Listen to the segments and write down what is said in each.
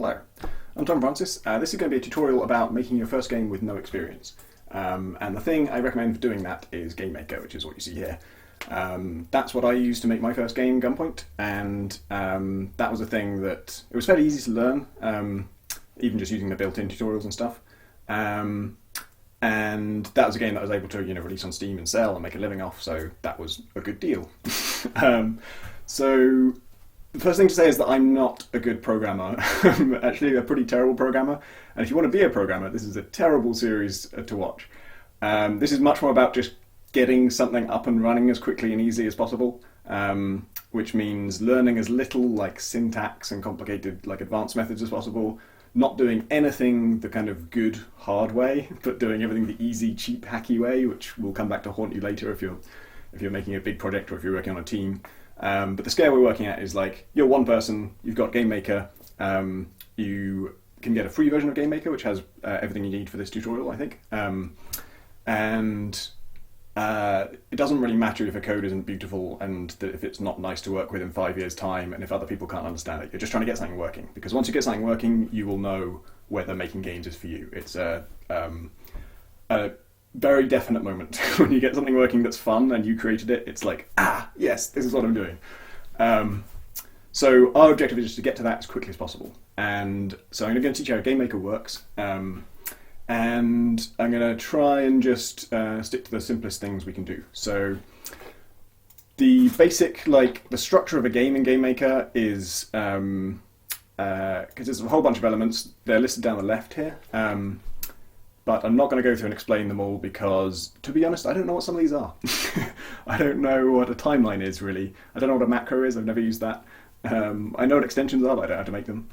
Hello, I'm Tom Francis. This is going to be a tutorial about making your first game with no experience. And the thing I recommend for doing that is GameMaker, which is what you see here. That's what I used to make my first game, Gunpoint, and that was a thing that it was fairly easy to learn, even just using the built-in tutorials and stuff. And that was a game that I was able to, release on Steam and sell and make a living off, so that was a good deal. So the first thing to say is that I'm not a good programmer. I'm actually a pretty terrible programmer, and if you want to be a programmer, this is a terrible series to watch. This is much more about just getting something up and running as quickly and easy as possible, which means learning as little like syntax and complicated like advanced methods as possible, not doing anything the kind of good hard way, but doing everything the easy, cheap, hacky way, which will come back to haunt you later if you're making a big project or if you're working on a team. But the scale we're working at is like, you're one person, you've got GameMaker, you can get a free version of GameMaker, which has everything you need for this tutorial, I think. It doesn't really matter if a code isn't beautiful and that if it's not nice to work with in 5 years' time and if other people can't understand it. You're just trying to get something working, because once you get something working, you will know whether making games is for you. It's a very definite moment when you get something working that's fun and you created it. It's like, yes, this is what I'm doing. So our objective is just to get to that as quickly as possible. And so I'm going to teach you how GameMaker works. And I'm going to try and just stick to the simplest things we can do. So the basic, the structure of a game in GameMaker is, because there's a whole bunch of elements, they're listed down the left here. But I'm not going to go through and explain them all because, to be honest, I don't know what some of these are. I don't know what a timeline is, really. I don't know what a macro is. I've never used that. I know what extensions are, but I don't know how to make them.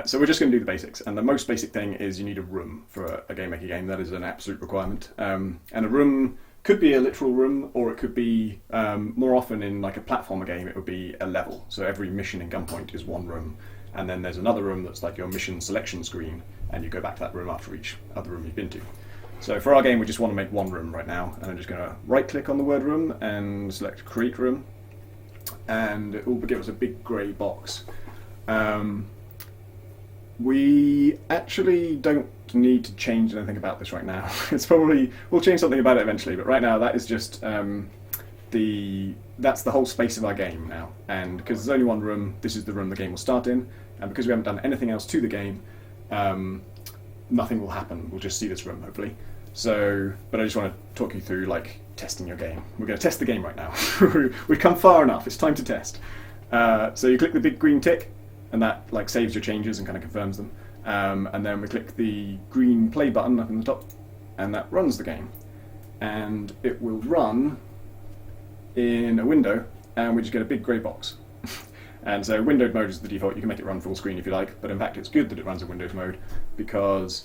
So we're just going to do the basics. And the most basic thing is you need a room for a GameMaker game. That is an absolute requirement. And a room could be a literal room, or it could be, more often in like a platformer game, it would be a level. So every mission in Gunpoint is one room. And then there's another room that's like your mission selection screen, and you go back to that room after each other room you've been to. So for our game, we just want to make one room right now, and I'm just going to right-click on the word room and select Create Room, and it will give us a big grey box. We actually don't need to change anything about this right now. We'll change something about it eventually, but right now that is just that's the whole space of our game now. And because there's only one room, this is the room the game will start in, and because we haven't done anything else to the game, nothing will happen. We'll just see this room, hopefully. So, but I just want to talk you through testing your game. We're going to test the game right now. We've come far enough. It's time to test. So you click the big green tick, and that saves your changes and kind of confirms them. And then we click the green play button up in the top, and that runs the game. And it will run in a window, and we just get a big grey box. And so windowed mode is the default. You can make it run full screen if you like, but in fact it's good that it runs in windowed mode because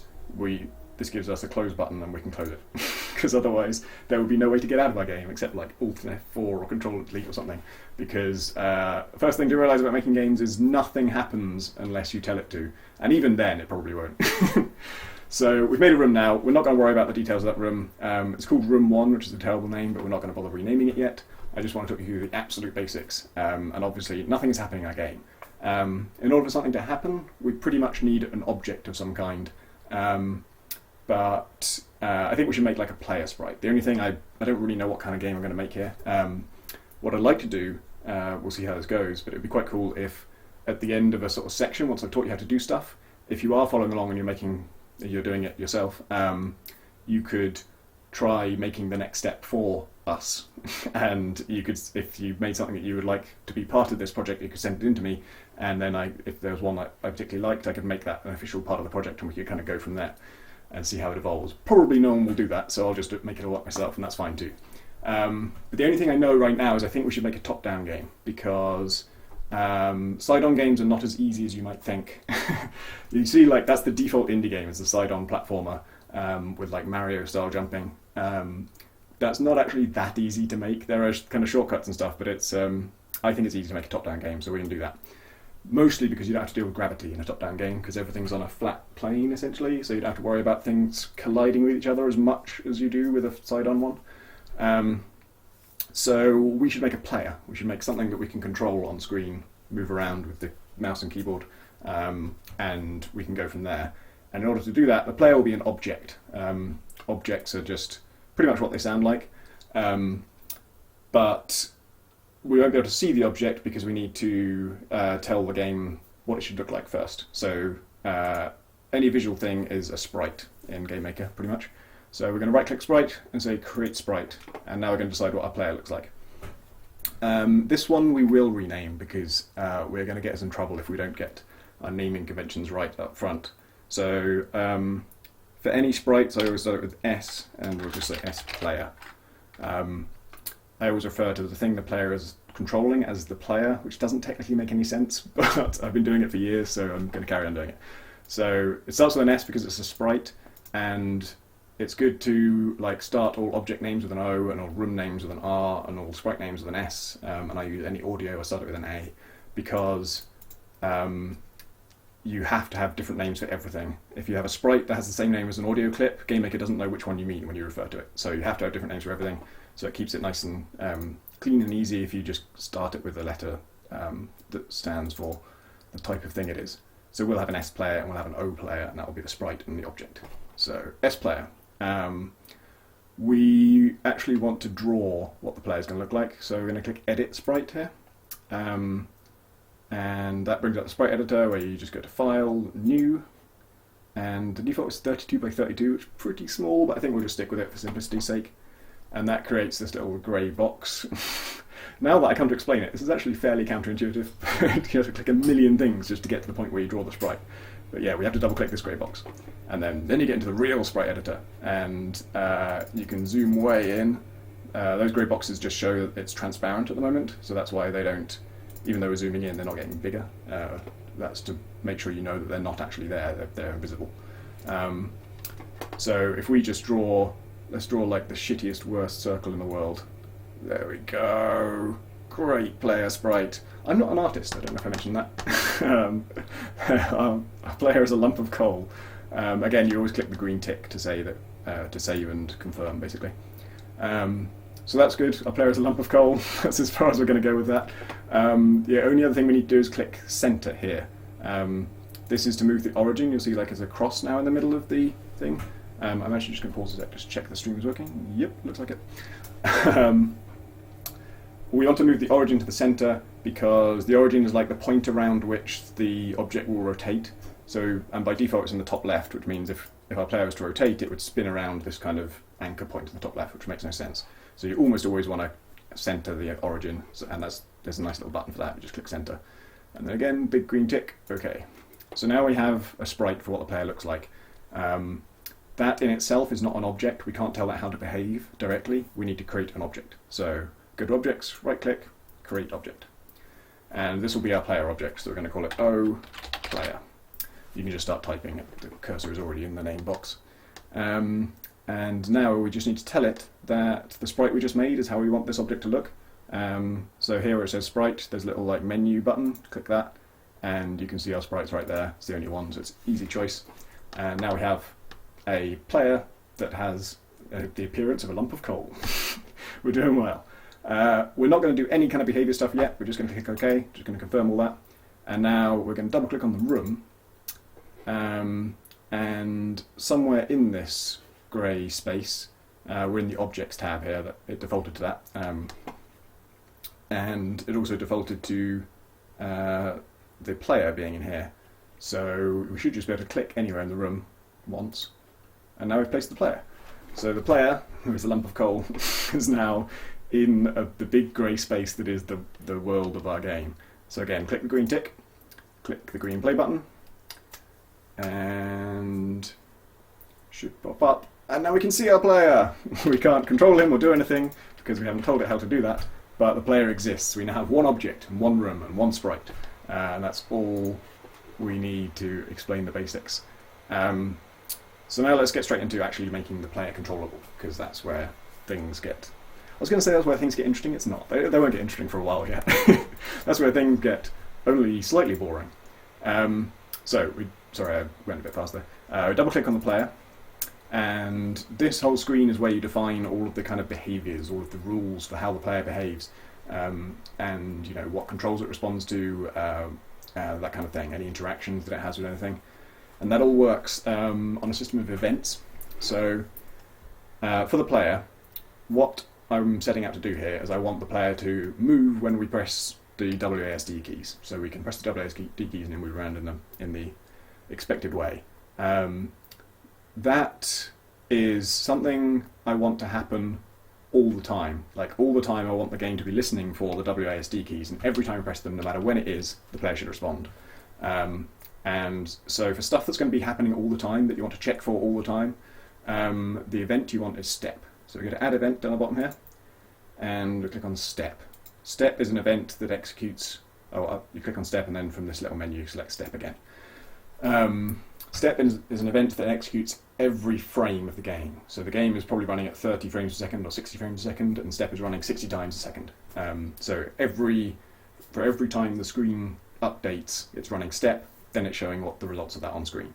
this gives us a close button and we can close it. Because otherwise there would be no way to get out of our game except Alt F4 or Control Delete or something. Because first thing to realise about making games is nothing happens unless you tell it to. And even then it probably won't. So we've made a room now. We're not going to worry about the details of that room. It's called Room 1, which is a terrible name, but we're not going to bother renaming it yet. I just want to talk you through the absolute basics, and obviously nothing is happening in our game. In order for something to happen, we pretty much need an object of some kind, but I think we should make a player sprite. The only thing, I don't really know what kind of game I'm going to make here. What I'd like to do, we'll see how this goes, but it would be quite cool if at the end of a sort of section, once I've taught you how to do stuff, if you are following along and you're doing it yourself, you could try making the next step for us. And you could, if you made something that you would like to be part of this project, you could send it in to me, and then if there was one that I particularly liked, I could make that an official part of the project, and we could kind of go from there and see how it evolves. Probably no one will do that, so I'll just make it all up myself, and that's fine too. But the only thing I know right now is I think we should make a top-down game, because side-on games are not as easy as you might think. You see, that's the default indie game, is the side-on platformer with Mario-style jumping. That's not actually that easy to make. There are kind of shortcuts and stuff, but it's I think it's easy to make a top-down game, so we're going to do that. Mostly because you don't have to deal with gravity in a top-down game, because everything's on a flat plane, essentially, so you don't have to worry about things colliding with each other as much as you do with a side-on one. So we should make a player. We should make something that we can control on screen, move around with the mouse and keyboard. and we can go from there. And in order to do that, the player will be an object. Objects are just pretty much what they sound like, but we won't be able to see the object because we need to tell the game what it should look like first. So any visual thing is a sprite in GameMaker, pretty much. So we're going to right-click sprite and say create sprite, and now we're going to decide what our player looks like. This one we will rename because we're going to get us in trouble if we don't get our naming conventions right up front. So for any sprites, I always start with S, and we'll just say S player. I always refer to the thing the player is controlling as the player, which doesn't technically make any sense, but I've been doing it for years, so I'm going to carry on doing it. So it starts with an S because it's a sprite, and it's good to like start all object names with an O, and all room names with an R, and all sprite names with an S, and I use any audio, I start it with an A, because you have to have different names for everything. If you have a sprite that has the same name as an audio clip, GameMaker doesn't know which one you mean when you refer to it. So you have to have different names for everything, so it keeps it nice and clean and easy if you just start it with a letter that stands for the type of thing it is. So we'll have an S player and we'll have an O player, and that will be the sprite and the object. So S player. We actually want to draw what the player is going to look like, so we're going to click Edit Sprite here. And that brings up the sprite editor where you just go to File, New, and the default is 32 by 32, which is pretty small, but I think we'll just stick with it for simplicity's sake. And that creates this little grey box. Now that I come to explain it, this is actually fairly counterintuitive. You have to click a million things just to get to the point where you draw the sprite. But yeah, we have to double click this grey box. And then you get into the real sprite editor, and you can zoom way in. Those grey boxes just show that it's transparent at the moment, so that's why they don't, even though we're zooming in, they're not getting bigger. That's to make sure you know that they're not actually there, they're invisible. So if we just draw, let's draw like the shittiest, worst circle in the world. There we go. Great player sprite. I'm not an artist, I don't know if I mentioned that. Our player is a lump of coal. Again, you always click the green tick to say that, to save and confirm, basically. So that's good. Our player is a lump of coal. That's as far as we're going to go with that. The only other thing we need to do is click center here. This is to move the origin. You'll see like there's a cross now in the middle of the thing. I'm actually just going to pause a sec, just check the stream is working. Yep, looks like it. We want to move the origin to the center because the origin is like the point around which the object will rotate. So, and by default it's in the top left, which means if our player was to rotate, it would spin around this kind of anchor point in the top left, which makes no sense. So you almost always want to center the origin, and there's a nice little button for that. You just click center. And then again, big green tick, okay. So now we have a sprite for what the player looks like. That in itself is not an object. We can't tell that how to behave directly. We need to create an object. So go to Objects, right click, Create Object. And this will be our player object, so we're going to call it O player. You can just start typing it. The cursor is already in the name box. And now we just need to tell it that the sprite we just made is how we want this object to look. So here where it says sprite, there's a little like menu button, click that, and you can see our sprites right there. It's the only one, so it's easy choice. And now we have a player that has the appearance of a lump of coal. We're doing well. We're not going to do any kind of behavior stuff yet. We're just going to click OK, just going to confirm all that. And now we're going to double click on the room. And somewhere in this grey space, we're in the Objects tab here, that it defaulted to that. And it also defaulted to the player being in here. So we should just be able to click anywhere in the room once. And now we've placed the player. So the player, who is a lump of coal, is now in the big grey space that is the world of our game. So again, click the green tick, click the green play button, and should pop up. And now we can see our player. We can't control him or do anything because we haven't told it how to do that, but the player exists. We now have one object, and one room, and one sprite. And that's all we need to explain the basics. So now let's get straight into actually making the player controllable, because that's where things get... I was going to say that's where things get interesting. It's not. They won't get interesting for a while yet. That's where things get only slightly boring. Sorry, I went a bit fast there. Double click on the player, and this whole screen is where you define all of the kind of behaviours, all of the rules for how the player behaves, and you know what controls it responds to, that kind of thing, any interactions that it has with anything. And that all works on a system of events. So for the player, what I'm setting out to do here is I want the player to move when we press the WASD keys. So we can press the WASD keys and then move around in the expected way. That is something I want to happen all the time. Like all the time I want the game to be listening for the WASD keys, and every time I press them, no matter when it is, the player should respond. And so for stuff that's going to be happening all the time, that you want to check for all the time, the event you want is step. So we go to add event down the bottom here, and we click on step. Step is an event that executes, you click on step and then from this little menu select step again. Step is an event that executes every frame of the game. So the game is probably running at 30 frames a second or 60 frames a second, and step is running 60 times a second. So for every time the screen updates, it's running step, then it's showing what the results of that on screen.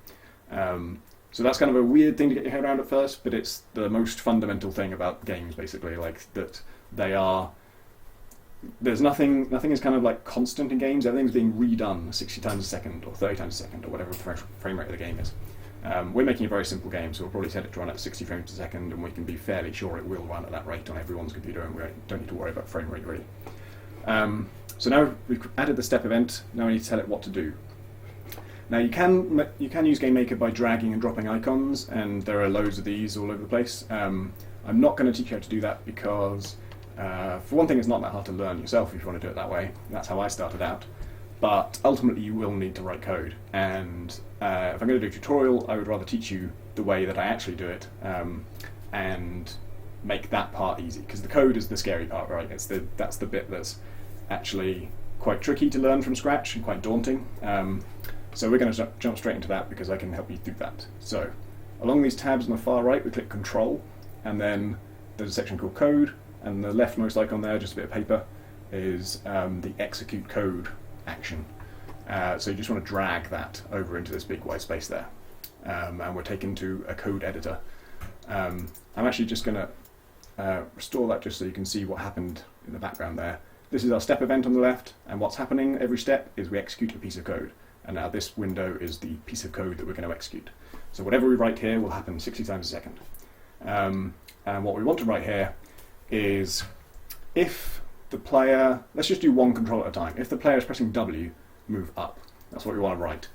So that's kind of a weird thing to get your head around at first, but it's the most fundamental thing about games, basically, like that they are. There's nothing is kind of like constant in games. Everything's being redone 60 times a second or 30 times a second or whatever the frame rate of the game is. We're making a very simple game, so we'll probably set it to run at 60 frames a second, and we can be fairly sure it will run at that rate on everyone's computer, and we don't need to worry about frame rate really. So now we've added the step event. Now we need to tell it what to do. Now you can use GameMaker by dragging and dropping icons, and there are loads of these all over the place. I'm not going to teach you how to do that because, for one thing, it's not that hard to learn yourself if you want to do it that way. That's how I started out. But ultimately you will need to write code, and if I'm going to do a tutorial, I would rather teach you the way that I actually do it, and make that part easy, because the code is the scary part, right? That's the bit that's actually quite tricky to learn from scratch and quite daunting. So we're going to jump straight into that because I can help you through that. So along these tabs on the far right, we click Control, and then there's a section called Code, and the leftmost icon there, just a bit of paper, is the Execute Code action. So you just want to drag that over into this big white space there, and we're taken to a code editor. I'm actually just going to restore that just so you can see what happened in the background there. This is our step event on the left, and what's happening every step is we execute a piece of code. And now this window is the piece of code that we're going to execute. So whatever we write here will happen 60 times a second. And what we want to write here is if the player, let's just do one control at a time. If the player is pressing W, move up. That's what we want to write.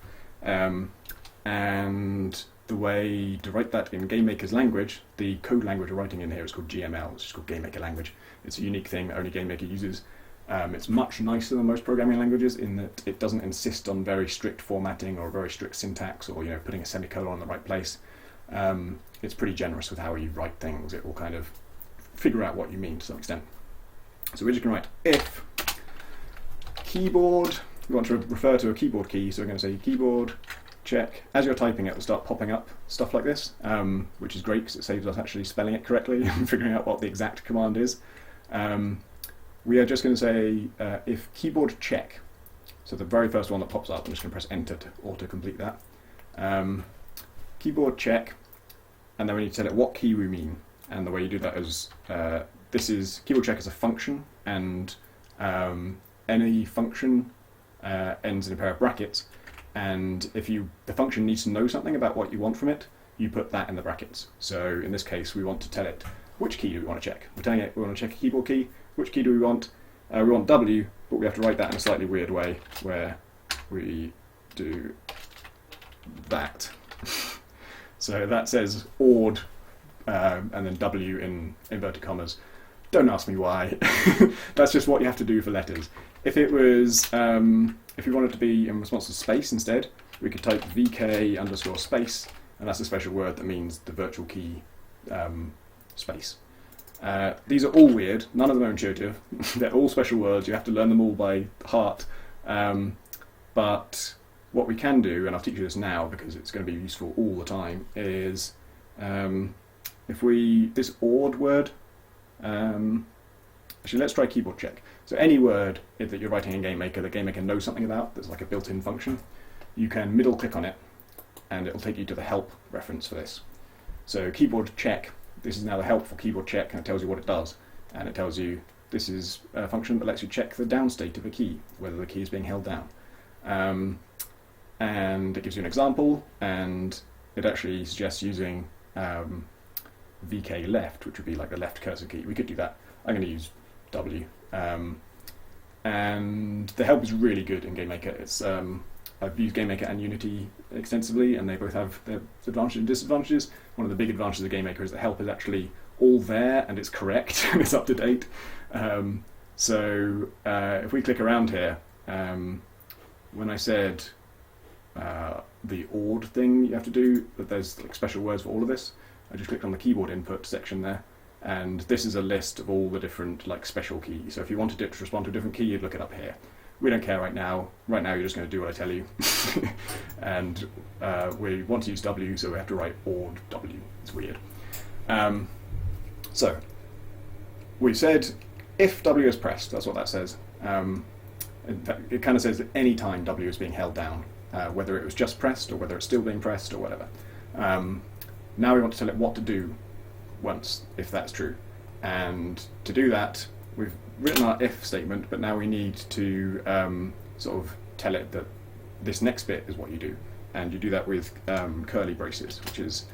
And the way to write that in GameMaker's language, the code language we're writing in here is called GML, which is called GameMaker language. It's a unique thing that only GameMaker uses. It's much nicer than most programming languages in that it doesn't insist on very strict formatting or very strict syntax or putting a semicolon in the right place. It's pretty generous with how you write things. It will kind of figure out what you mean to some extent. So we're just going to write if keyboard, we want to refer to a keyboard key, so we're going to say keyboard check. As you're typing it will start popping up stuff like this, which is great because it saves us actually spelling it correctly and figuring out what the exact command is. We are just going to say if keyboard check, so the very first one that pops up, I'm just going to press enter to auto-complete that. Keyboard check, and then we need to tell it what key we mean, and the way you do that is, keyboard check is a function, and any function ends in a pair of brackets, and if the function needs to know something about what you want from it, you put that in the brackets. So in this case we want to tell it which key do we want to check. We're telling it we want to check a keyboard key. Which key do we want? We want W, but we have to write that in a slightly weird way, where we do that. So that says ORD, and then W in inverted commas. Don't ask me why. That's just what you have to do for letters. If it was, if we wanted to be in response to space instead, we could type VK_space, and that's a special word that means the virtual key space. These are all weird, none of them are intuitive, they're all special words, you have to learn them all by heart, but what we can do, and I'll teach you this now because it's going to be useful all the time, is this ORD word, actually let's try keyboard check. So any word that you're writing in GameMaker that GameMaker knows something about, that's like a built-in function, you can middle click on it and it'll take you to the help reference for this. So keyboard check, this is now the help for keyboard check, and it tells you what it does. And it tells you this is a function that lets you check the down state of a key, whether the key is being held down. Um, and it gives you an example, and it actually suggests using VK left, which would be like the left cursor key. We could do that. I'm going to use W. And the help is really good in GameMaker. It's I've used GameMaker and Unity extensively, and they both have their advantages and disadvantages. One of the big advantages of GameMaker is that help is actually all there, and it's correct, and it's up to date. So if we click around here, when I said the ORD thing you have to do, that there's like special words for all of this, I just clicked on the keyboard input section there, and this is a list of all the different like special keys. So if you wanted it to respond to a different key, you'd look it up here. We don't care right now. Right now you're just going to do what I tell you. And we want to use W, so we have to write ORD W. It's weird. So we said if W is pressed, that's what that says. In fact, it kind of says that any time W is being held down, whether it was just pressed or whether it's still being pressed or whatever. Now we want to tell it what to do once, if that's true. And to do that, we've written our if statement, but now we need to sort of tell it that this next bit is what you do. And you do that with curly braces, which is,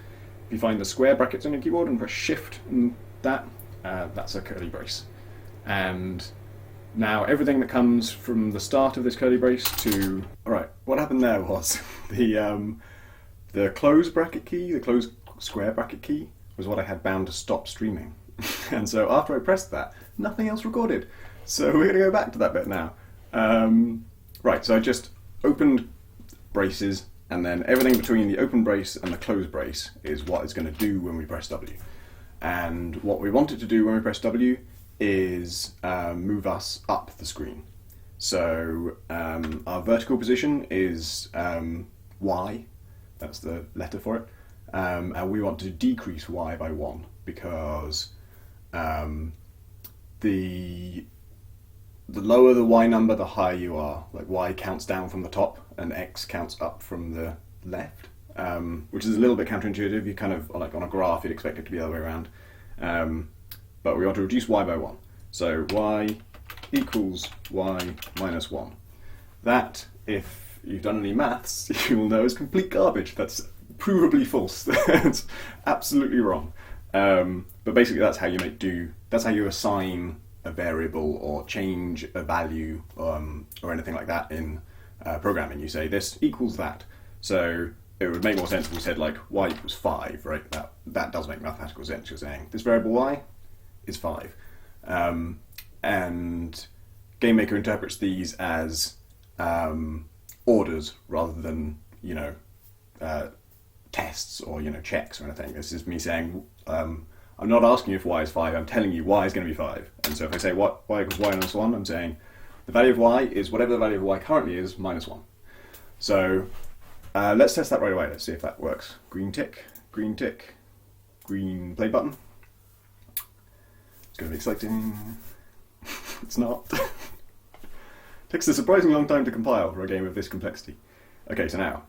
if you find the square brackets on your keyboard and press shift and that's a curly brace. And now everything that comes from the start of this curly brace to... Alright, what happened there was the close bracket key, the close square bracket key, was what I had bound to stop streaming. And so after I pressed that, nothing else recorded. So we're going to go back to that bit now. Right, so I just opened braces, and then everything between the open brace and the closed brace is what it's going to do when we press W. And what we want it to do when we press W is move us up the screen. So our vertical position is Y, that's the letter for it, and we want to decrease Y by 1 because the lower the Y number, the higher you are. Like Y counts down from the top and X counts up from the left, which is a little bit counterintuitive. You kind of, like on a graph, you'd expect it to be the other way around. But we want to reduce Y by 1. So Y equals Y minus 1. That, if you've done any maths, you will know is complete garbage. That's provably false. That's absolutely wrong. But basically that's how you that's how you assign a variable or change a value or anything like that in programming. You say this equals that. So it would make more sense if we said like Y equals 5, right? That does make mathematical sense. You're saying this variable Y is 5. And GameMaker interprets these as orders rather than, tests or, checks or anything. This is me saying, I'm not asking you if Y is 5, I'm telling you Y is going to be 5. And so if I say Y equals Y minus 1, I'm saying the value of Y is whatever the value of Y currently is minus 1. So let's test that right away. Let's see if that works. Green tick, green play button. It's going to be exciting. It's not. Takes a surprisingly long time to compile for a game of this complexity. Okay, so now,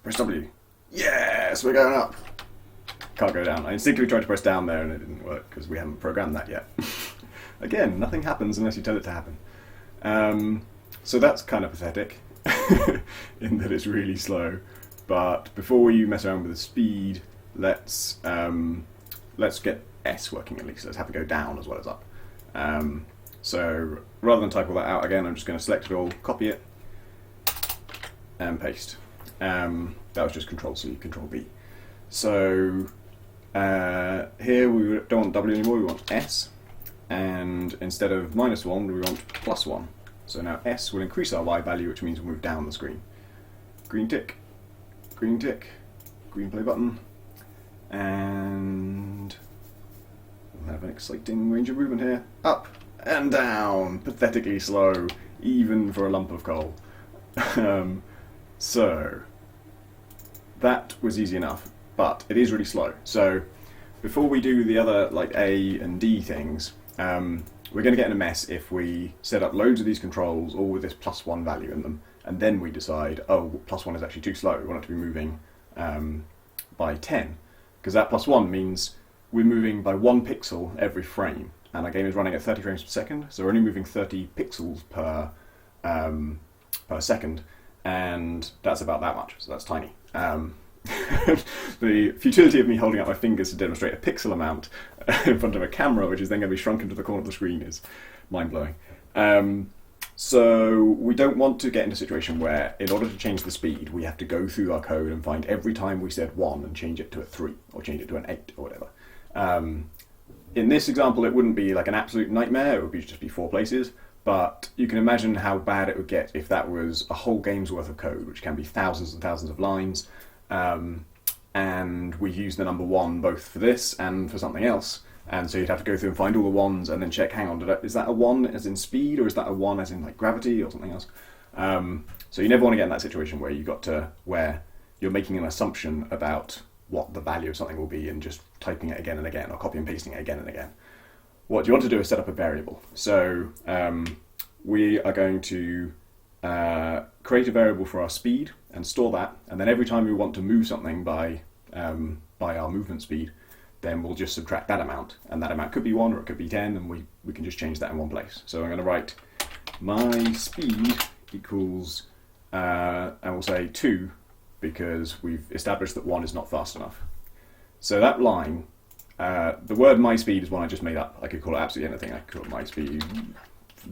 press W. Yes, we're going up. Can't go down. I instinctively tried to press down there and it didn't work because we haven't programmed that yet. Again, nothing happens unless you tell it to happen. So that's kind of pathetic in that it's really slow. But before we mess around with the speed, let's get S working at least. Let's have it go down as well as up. So rather than type all that out again, I'm just going to select it all, copy it, and paste. That was just Control-C, Control-V. So here we don't want W anymore, we want S. And instead of minus 1, we want plus 1. So now S will increase our Y value, which means we'll move down the screen. Green tick, green play button, and we'll have an exciting range of movement here. Up and down, pathetically slow, even for a lump of coal. So that was easy enough, but it is really slow. So before we do the other like A and D things, we're going to get in a mess if we set up loads of these controls all with this plus 1 value in them, and then we decide, oh, plus 1 is actually too slow, we want it to be moving by 10, because that plus 1 means we're moving by 1 pixel every frame, and our game is running at 30 frames per second, so we're only moving 30 pixels per second, and that's about that much, so that's tiny. The futility of me holding out my fingers to demonstrate a pixel amount in front of a camera, which is then going to be shrunken to the corner of the screen, is mind-blowing. So we don't want to get into a situation where, in order to change the speed, we have to go through our code and find every time we said 1 and change it to a 3, or change it to an 8, or whatever. In this example, it wouldn't be like an absolute nightmare, it would just be 4 places, but you can imagine how bad it would get if that was a whole game's worth of code, which can be thousands and thousands of lines, and we use the number 1 both for this and for something else. And so you'd have to go through and find all the 1s and then check, hang on, is that a 1 as in speed, or is that a 1 as in like gravity or something else? So you never want to get in that situation where you're making an assumption about what the value of something will be and just typing it again and again, or copy and pasting it again and again. What you want to do is set up a variable. So we are going to create a variable for our speed and store that, and then every time we want to move something by our movement speed, then we'll just subtract that amount, and that amount could be 1 or it could be 10, and we can just change that in one place. So I'm going to write my speed equals, and we'll say 2, because we've established that 1 is not fast enough. So that line, the word my speed is one I just made up. I could call it absolutely anything. I could call it my speed.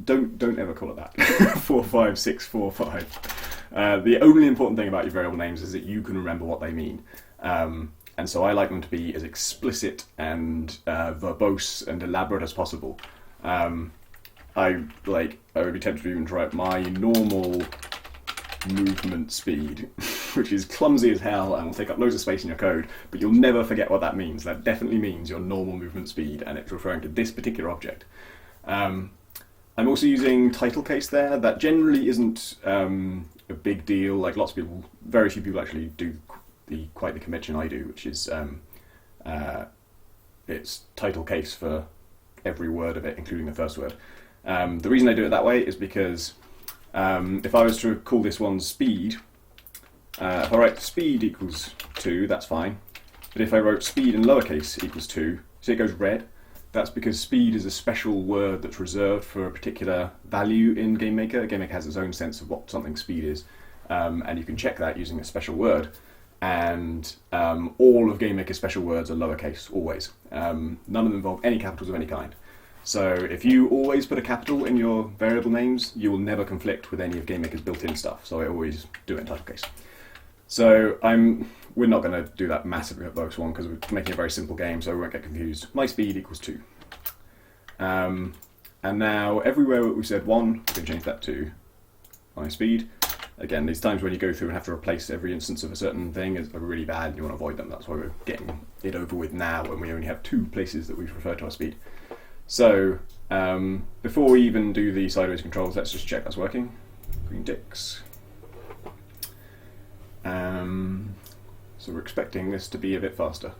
Don't ever call it that. 45645. The only important thing about your variable names is that you can remember what they mean. And so I like them to be as explicit and verbose and elaborate as possible. I would be tempted to even write my normal movement speed, which is clumsy as hell and will take up loads of space in your code, but you'll never forget what that means. That definitely means your normal movement speed, and it's referring to this particular object. I'm also using title case there. That generally isn't a big deal. Like lots of people, very few people actually do quite the convention I do, which is it's title case for every word of it, including the first word. The reason I do it that way is because if I was to call this one speed, if I write speed equals 2, that's fine. But if I wrote speed in lowercase equals 2, so it goes red, that's because speed is a special word that's reserved for a particular value in GameMaker. GameMaker has its own sense of what something speed is, and you can check that using a special word. And all of GameMaker's special words are lowercase, always. None of them involve any capitals of any kind. So if you always put a capital in your variable names, you will never conflict with any of GameMaker's built-in stuff. So I always do it in title case. So we're not going to do that massively at Vox 1 because we're making a very simple game, so we won't get confused. My speed equals 2. And now everywhere we said 1, we can change that to my speed. Again, these times when you go through and have to replace every instance of a certain thing are really bad and you want to avoid them. That's why we're getting it over with now when we only have 2 places that we've referred to our speed. So before we even do the sideways controls, let's just check that's working. Green ticks. So we're expecting this to be a bit faster.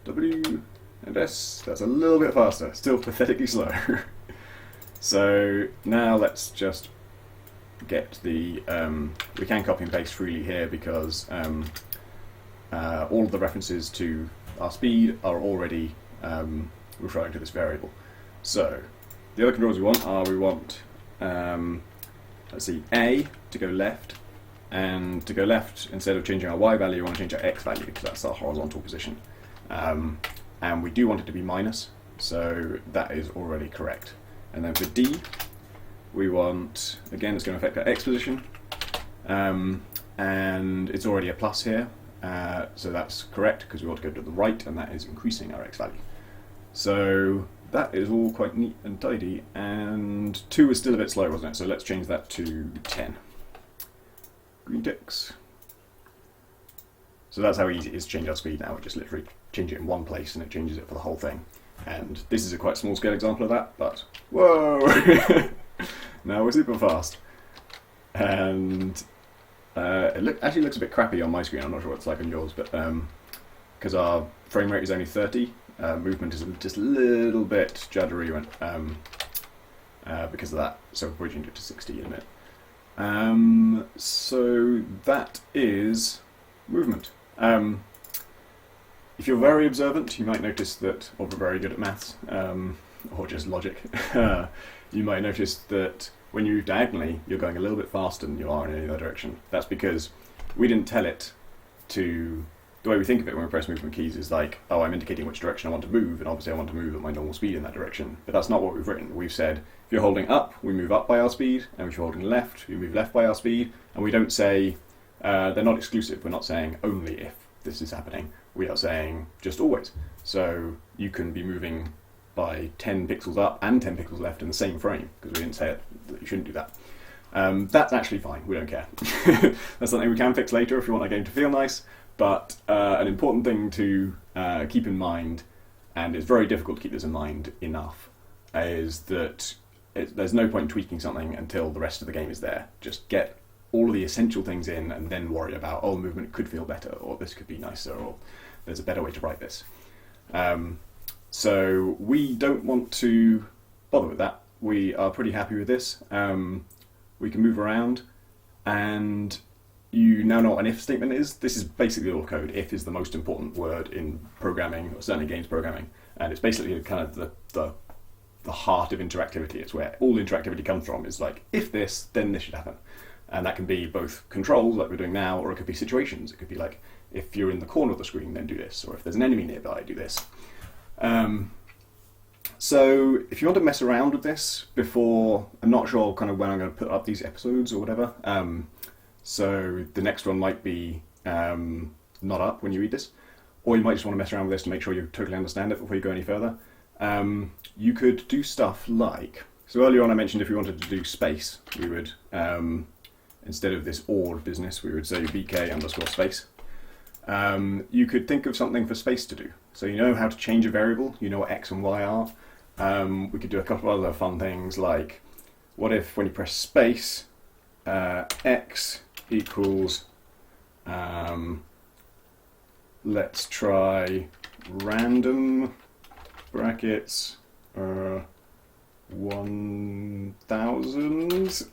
W and S, that's a little bit faster, still pathetically slow. So now let's just get the, we can copy and paste freely here because all of the references to our speed are already referring to this variable. So the other controls we want let's see, A to go left, and to go left, instead of changing our Y value, we want to change our X value because that's our horizontal position. And we do want it to be minus, so that is already correct. And then for D, we want, again, it's going to affect our X position, and it's already a plus here, so that's correct because we want to go to the right, and that is increasing our X value. So that is all quite neat and tidy, and 2 was still a bit slow, wasn't it? So let's change that to 10. Green ticks. So that's how easy it is to change our speed now. We just literally change it in one place and it changes it for the whole thing. And this is a quite small scale example of that, but whoa! Now we're super fast. And it actually looks a bit crappy on my screen. I'm not sure what it's like on yours, but because our frame rate is only 30, movement is just a little bit juddery because of that. So we'll change it to 60 in a minute. So that is movement. If you're very observant, you might notice that, or very good at maths, or just logic, you might notice that when you move diagonally, you're going a little bit faster than you are in any other direction. That's because we didn't tell it to... The way we think of it when we press movement keys is like, oh, I'm indicating which direction I want to move, and obviously I want to move at my normal speed in that direction. But that's not what we've written. We've said, if you're holding up, we move up by our speed, and if you're holding left, we move left by our speed, and we don't say, they're not exclusive. We're not saying only if this is happening. We are saying just always. So you can be moving by 10 pixels up and 10 pixels left in the same frame, because we didn't say that you shouldn't do that. That's actually fine. We don't care. That's something we can fix later if you want our game to feel nice. But an important thing to keep in mind, and it's very difficult to keep this in mind enough, is that there's no point in tweaking something until the rest of the game is there. Just get all of the essential things in and then worry about, oh, movement could feel better, or this could be nicer, or there's a better way to write this. So we don't want to bother with that. We are pretty happy with this. We can move around, and you now know what an if statement is. This is basically all code. If is the most important word in programming, or certainly games programming, and it's basically kind of the heart of interactivity. It's where all interactivity comes from. Is like, if this, then this should happen. And that can be both controls, like we're doing now, or it could be situations. It could be like, if you're in the corner of the screen, then do this, or if there's an enemy nearby, do this. So if you want to mess around with this before, I'm not sure kind of when I'm going to put up these episodes or whatever, so the next one might be not up when you read this, or you might just want to mess around with this to make sure you totally understand it before you go any further. You could do stuff like, so earlier on I mentioned if we wanted to do space, we would, instead of this or business, we would say bk underscore space. You could think of something for space to do. So you know how to change a variable, you know what x and y are. We could do a couple of other fun things like, what if when you press space, x equals, let's try random brackets 1000.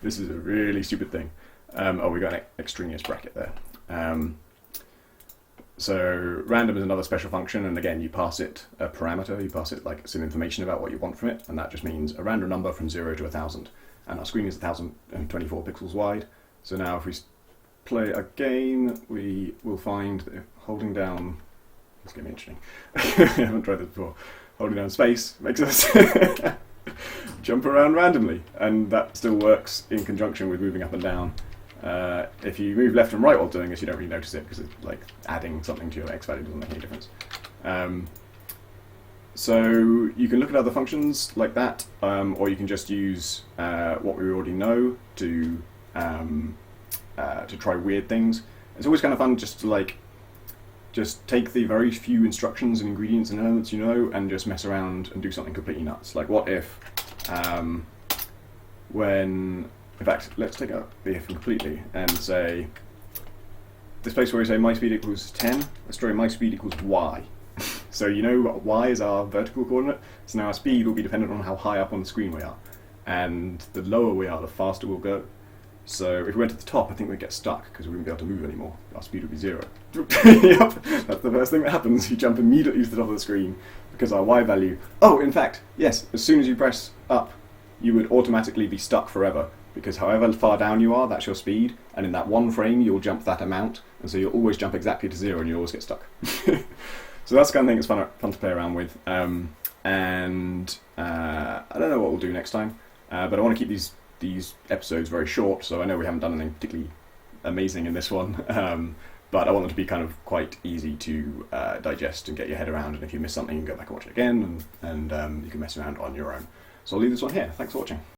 This is a really stupid thing. Oh, we got an extraneous bracket there. So random is another special function, and again you pass it a parameter, you pass it like some information about what you want from it, and that just means a random number from 0 to 1000. And our screen is 1024 pixels wide. So now if we play a game, we will find that holding down, it's going to be interesting, I haven't tried this before, holding down space makes us jump around randomly, and that still works in conjunction with moving up and down. If you move left and right while doing this, you don't really notice it because it's like adding something to your x value doesn't make any difference. So you can look at other functions like that, or you can just use what we already know to try weird things. It's always kind of fun just to just take the very few instructions and ingredients and elements you know and just mess around and do something completely nuts. Like what if in fact, let's take out the if completely and say, this place where we say my speed equals 10, let's try my speed equals y. So you know y is our vertical coordinate, so now our speed will be dependent on how high up on the screen we are. And the lower we are, the faster we'll go. So if we went to the top, I think we'd get stuck because we wouldn't be able to move anymore. Our speed would be 0. Yep, that's the first thing that happens. You jump immediately to the top of the screen because our y value... Oh, in fact, yes, as soon as you press up, you would automatically be stuck forever. Because however far down you are, that's your speed, and in that one frame you'll jump that amount, and so you'll always jump exactly to 0 and you always get stuck. So that's the kind of thing that's fun to play around with. I don't know what we'll do next time, but I want to keep these episodes very short, so I know we haven't done anything particularly amazing in this one, but I want them to be kind of quite easy to digest and get your head around, and if you miss something you can go back and watch it again, and you can mess around on your own. So I'll leave this one here. Thanks for watching.